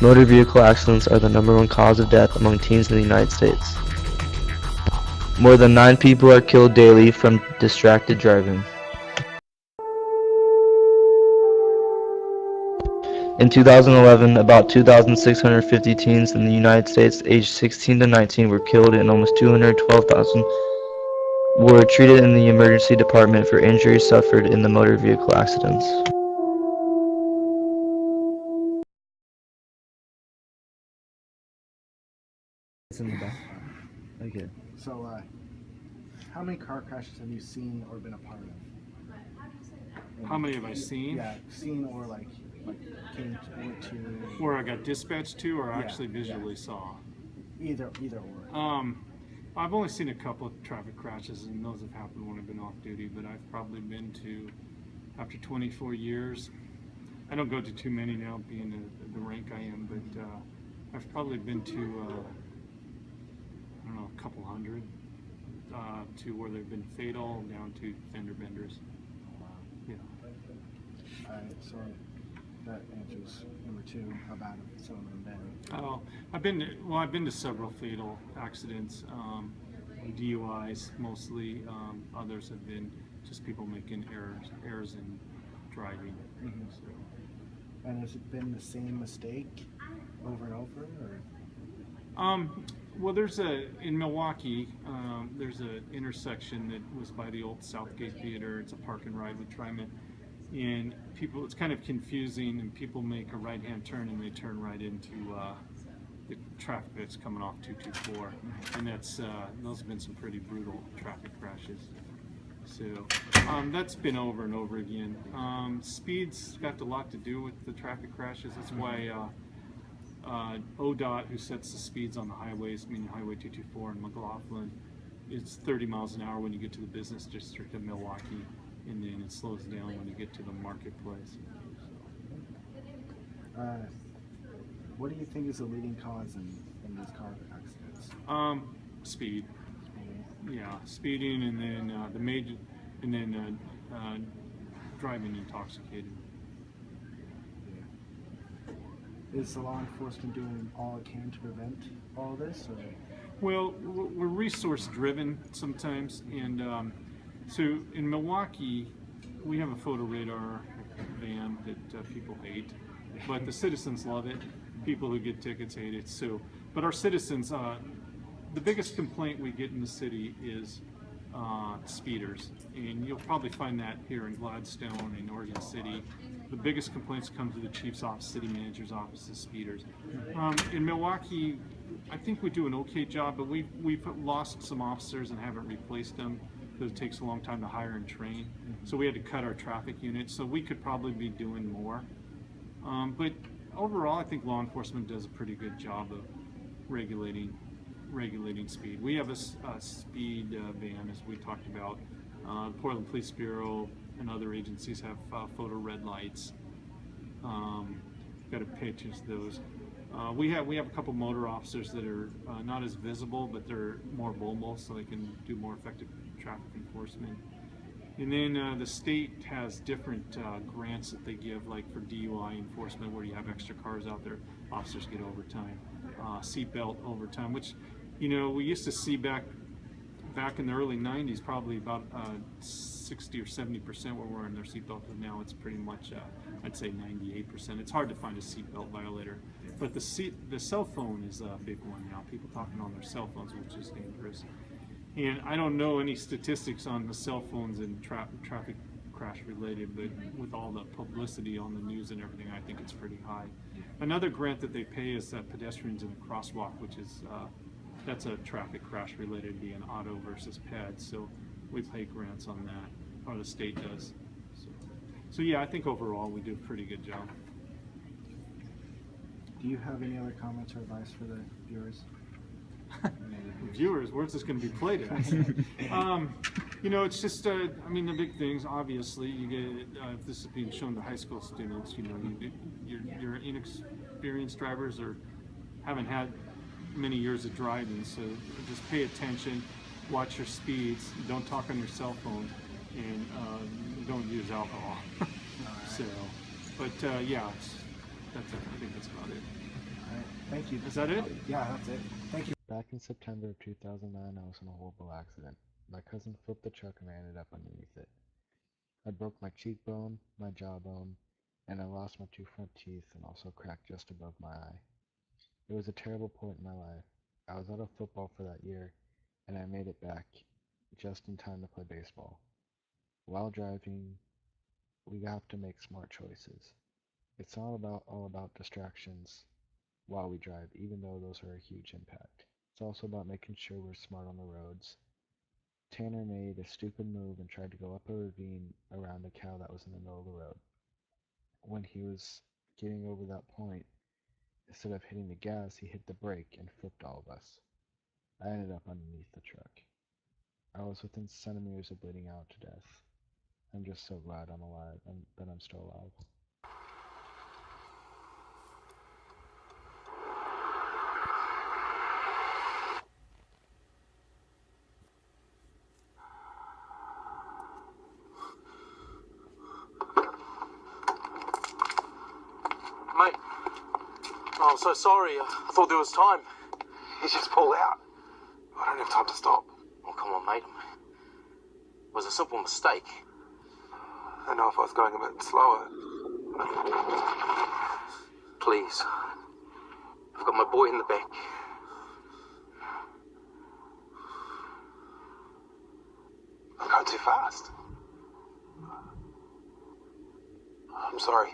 Motor vehicle accidents are the #1 cause of death among teens in the United States. More than 9 people are killed daily from distracted driving. In 2011, about 2,650 teens in the United States aged 16 to 19 were killed and almost 212,000 were treated in the emergency department for injuries suffered in the motor vehicle accidents. It's in the back. Okay. So, how many car crashes have you seen or been a part of? How many have I seen? Yeah, seen or like came to Where I got dispatched to, or Yeah, actually visually saw. either or. I've only seen a couple of traffic crashes, and those have happened when I've been off duty. But I've probably been to, after 24 years, I don't go to too many now, being the rank I am. But I've probably been to, I don't know, a couple hundred, to where they've been fatal, down to fender benders. Yeah. Alright, so that answers number 2. How bad have some of them been? Oh, I've been to several fatal accidents, DUIs mostly. Others have been just people making errors in driving. Mm-hmm. So, And has it been the same mistake over and over, or? well, in Milwaukee, there's an intersection that was by the old Southgate Theater. It's a park and ride with Tryman. And it's kind of confusing, and people make a right-hand turn and they turn right into the traffic that's coming off 224. And those have been some pretty brutal traffic crashes. So that's been over and over again. Speed's got a lot to do with the traffic crashes. That's why ODOT, who sets the speeds on the highways, meaning Highway 224 and McLaughlin, it's 30 miles an hour when you get to the business district of Milwaukee, and then it slows down when you get to the marketplace. What do you think is the leading cause in these car accidents? Speed. Yeah, speeding, and then driving intoxicated. Is the law enforcement doing all it can to prevent all this? Or? Well, we're resource driven sometimes, and so in Milwaukee, we have a photo radar ban that people hate, but the citizens love it. People who get tickets hate it. So, but our citizens, the biggest complaint we get in the city is speeders, and you'll probably find that here in Gladstone and Oregon City. The biggest complaints come to the chief's office, city manager's office, is speeders. In Milwaukee, I think we do an okay job, but we've lost some officers and haven't replaced them because it takes a long time to hire and train. So we had to cut our traffic unit. So we could probably be doing more. But overall, I think law enforcement does a pretty good job of regulating speed. We have a speed ban, as we talked about. Portland Police Bureau and other agencies have photo red lights. Got to pay attention to those. We have a couple motor officers that are not as visible, but they're more mobile, so they can do more effective traffic enforcement. And then the state has different grants that they give, like for DUI enforcement, where you have extra cars out there, officers get overtime, seatbelt overtime, which, you know, we used to see back in the early 90s, probably about 60 or 70% were wearing their seatbelt, but now it's pretty much, I'd say 98%. It's hard to find a seatbelt violator, but the cell phone is a big one now. People talking on their cell phones, which is dangerous. And I don't know any statistics on the cell phones and traffic crash related, but with all the publicity on the news and everything, I think it's pretty high. Another grant that they pay is pedestrians in the crosswalk, which is that's a traffic crash related, being auto versus ped. So we pay grants on that, or the state does. So yeah, I think overall we do a pretty good job. Do you have any other comments or advice for the viewers? Viewers, where's this going to be played at? You know, it's just, I mean, the big things, obviously, you get, if this is being shown to high school students, you know, you're inexperienced drivers or haven't had many years of driving, so just pay attention, watch your speeds, don't talk on your cell phone, and don't use alcohol. So, but yeah, I think that's about it. Thank you. Is that it? Yeah, that's it. Thank you. Back in September of 2009, I was in a horrible accident. My cousin flipped the truck and I ended up underneath it. I broke my cheekbone, my jawbone, and I lost my two front teeth and also cracked just above my eye. It was a terrible point in my life. I was out of football for that year, and I made it back just in time to play baseball. While driving, we have to make smart choices. It's all about distractions while we drive, even though those are a huge impact. It's also about making sure we're smart on the roads. Tanner made a stupid move and tried to go up a ravine around a cow that was in the middle of the road. When he was getting over that point, instead of hitting the gas, he hit the brake and flipped all of us. I ended up underneath the truck. I was within centimeters of bleeding out to death. I'm just so glad I'm alive and that I'm still alive. Mate, oh, I'm so sorry. I thought there was time. He's just pulled out. I don't have time to stop. Oh, come on, mate. It was a simple mistake. I know if I was going a bit slower. Please. I've got my boy in the back. I'm going too fast. I'm sorry.